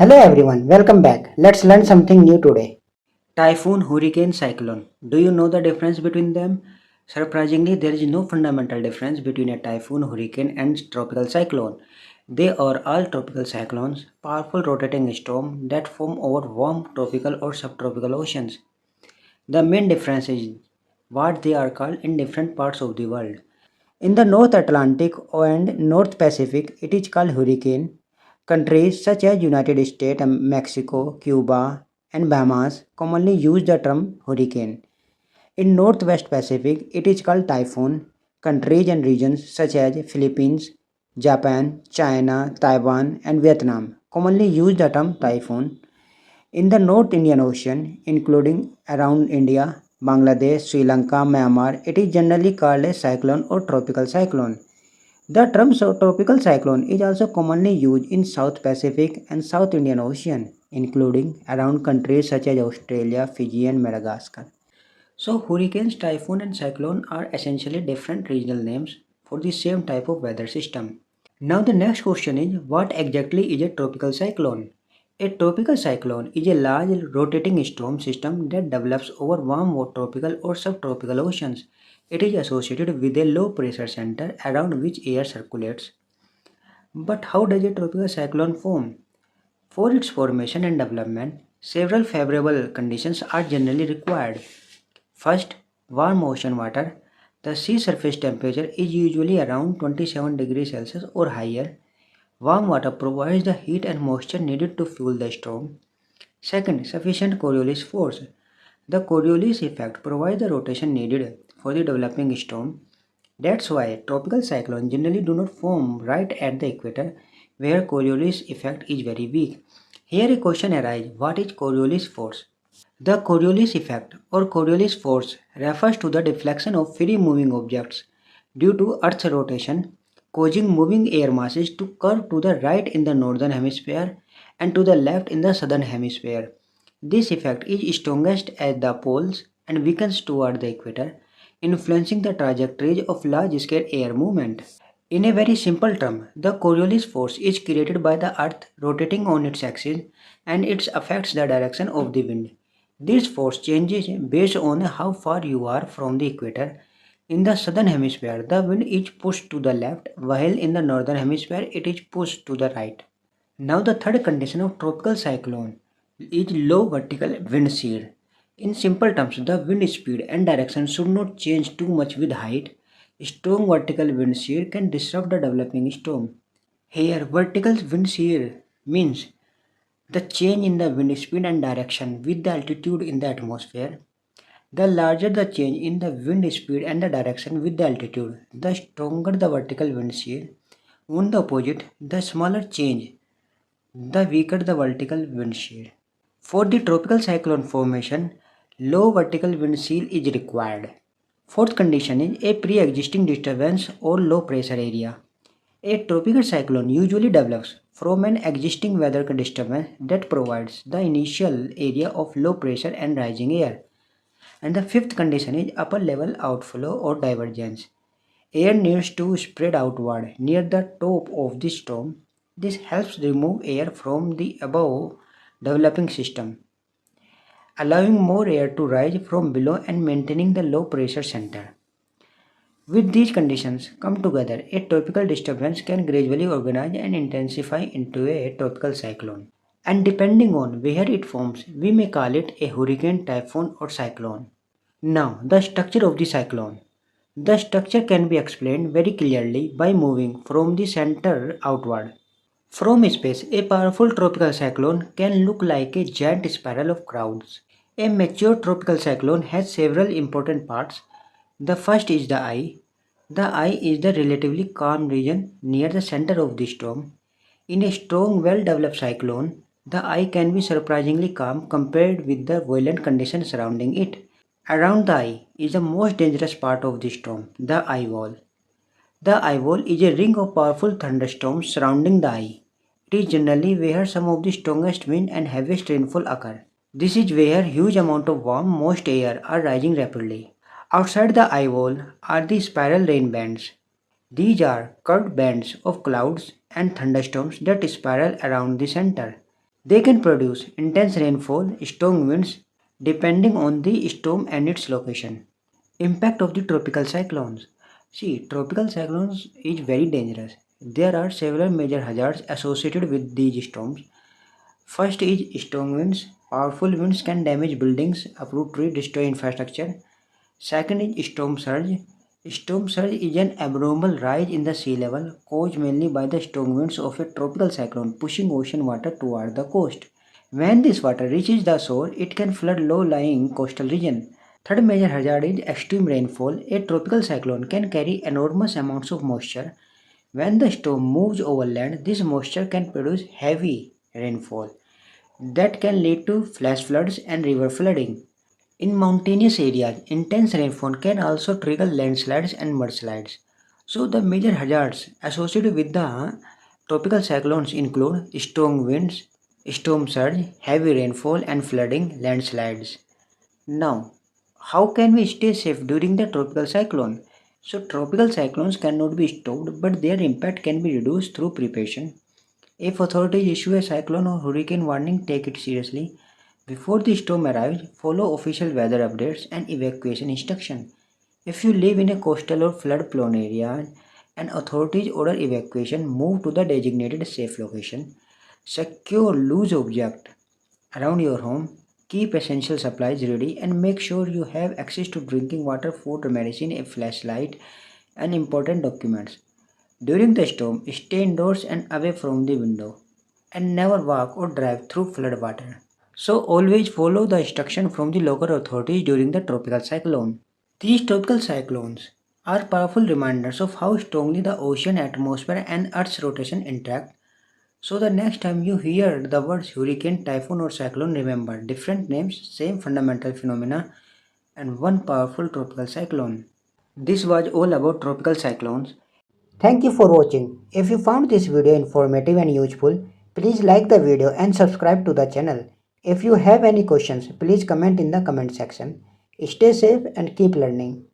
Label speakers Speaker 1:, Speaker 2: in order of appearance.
Speaker 1: Hello everyone, welcome back. Let's learn something new today. Typhoon, hurricane, cyclone. Do you know the difference between them? Surprisingly, there is no fundamental difference between a typhoon, hurricane, and tropical cyclone. They are all tropical cyclones, powerful rotating storms that form over warm tropical or subtropical oceans. The main difference is what they are called in different parts of the world. In the North Atlantic and North Pacific, it is called hurricane. Countries such as United States, Mexico, Cuba, and Bahamas commonly use the term hurricane. In Northwest Pacific, it is called typhoon. Countries and regions such as Philippines, Japan, China, Taiwan, and Vietnam commonly use the term typhoon. In the North Indian Ocean, including around India, Bangladesh, Sri Lanka, Myanmar, it is generally called a cyclone or tropical cyclone. The term tropical cyclone is also commonly used in South Pacific and South Indian Ocean, including around countries such as Australia, Fiji, and Madagascar. So, hurricanes, typhoon, and cyclone are essentially different regional names for the same type of weather system. Now the next question is, what exactly is a tropical cyclone? A tropical cyclone is a large rotating storm system that develops over warm tropical or subtropical oceans. It is associated with a low pressure center around which air circulates. But how does a tropical cyclone form? For its formation and development, several favorable conditions are generally required. First, warm ocean water. The sea surface temperature is usually around 27 degrees Celsius or higher. Warm water provides the heat and moisture needed to fuel the storm. Second, sufficient Coriolis force. The Coriolis effect provides the rotation needed for the developing storm. That's why tropical cyclones generally do not form right at the equator, where Coriolis effect is very weak. Here a question arises, what is Coriolis force? The Coriolis effect or Coriolis force refers to the deflection of free moving objects due to Earth's rotation, causing moving air masses to curve to the right in the northern hemisphere and to the left in the southern hemisphere. This effect is strongest at the poles and weakens toward the equator, influencing the trajectories of large-scale air movement. In a very simple term, the Coriolis force is created by the Earth rotating on its axis and it affects the direction of the wind. This force changes based on how far you are from the equator. In the southern hemisphere, the wind is pushed to the left, while in the northern hemisphere, it is pushed to the right. Now, the third condition of tropical cyclone is low vertical wind shear. In simple terms, the wind speed and direction should not change too much with height. Strong vertical wind shear can disrupt the developing storm. Here, vertical wind shear means the change in the wind speed and direction with the altitude in the atmosphere. The larger the change in the wind speed and the direction with the altitude, the stronger the vertical wind shear. On the opposite, the smaller change, the weaker the vertical wind shear. For the tropical cyclone formation, low vertical wind shear is required. Fourth condition is a pre-existing disturbance or low pressure area. A tropical cyclone usually develops from an existing weather disturbance that provides the initial area of low pressure and rising air. And the fifth condition is upper level outflow or divergence. Air needs to spread outward near the top of the storm. This helps remove air from the above developing system, allowing more air to rise from below and maintaining the low pressure center. With these conditions come together, a tropical disturbance can gradually organize and intensify into a tropical cyclone. And depending on where it forms, we may call it a hurricane, typhoon, or cyclone. Now, the structure of the cyclone. The structure can be explained very clearly by moving from the center outward. From space, a powerful tropical cyclone can look like a giant spiral of clouds. A mature tropical cyclone has several important parts. The first is the eye. The eye is the relatively calm region near the center of the storm. In a strong, well-developed cyclone, the eye can be surprisingly calm compared with the violent conditions surrounding it. Around the eye is the most dangerous part of the storm, the eye wall. The eye wall is a ring of powerful thunderstorms surrounding the eye. It is generally where some of the strongest wind and heaviest rainfall occur. This is where huge amounts of warm, moist air are rising rapidly. Outside the eye wall are the spiral rain bands. These are curved bands of clouds and thunderstorms that spiral around the center. They can produce intense rainfall, strong winds, depending on the storm and its location. Impact of the tropical cyclones. See, tropical cyclones is very dangerous. There are several major hazards associated with these storms. First is strong winds. Powerful winds can damage buildings, uproot trees, destroy infrastructure. Second is storm surge. Storm surge is an abnormal rise in the sea level caused mainly by the strong winds of a tropical cyclone pushing ocean water toward the coast. When this water reaches the shore, it can flood low-lying coastal region. Third major hazard is extreme rainfall. A tropical cyclone can carry enormous amounts of moisture. When the storm moves over land, this moisture can produce heavy rainfall that can lead to flash floods and river flooding. In mountainous areas, intense rainfall can also trigger landslides and mudslides. So, the major hazards associated with the tropical cyclones include strong winds, storm surge, heavy rainfall, and flooding, landslides. Now, how can we stay safe during the tropical cyclone? So, tropical cyclones cannot be stopped, but their impact can be reduced through preparation. If authorities issue a cyclone or hurricane warning, take it seriously. Before the storm arrives, follow official weather updates and evacuation instructions. If you live in a coastal or flood-prone area and authorities order evacuation, move to the designated safe location. Secure loose objects around your home. Keep essential supplies ready and make sure you have access to drinking water, food, medicine, a flashlight, and important documents. During the storm, stay indoors and away from the window, and never walk or drive through flood water. So always follow the instruction from the local authorities during the tropical cyclone. These tropical cyclones are powerful reminders of how strongly the ocean atmosphere and Earth's rotation interact. So the next time you hear the words hurricane, typhoon or cyclone, remember different names, same fundamental phenomena and one powerful tropical cyclone. This was all about tropical cyclones. Thank you for watching. If you found this video informative and useful, please like the video and subscribe to the channel. If you have any questions, please comment in the comment section. Stay safe and keep learning.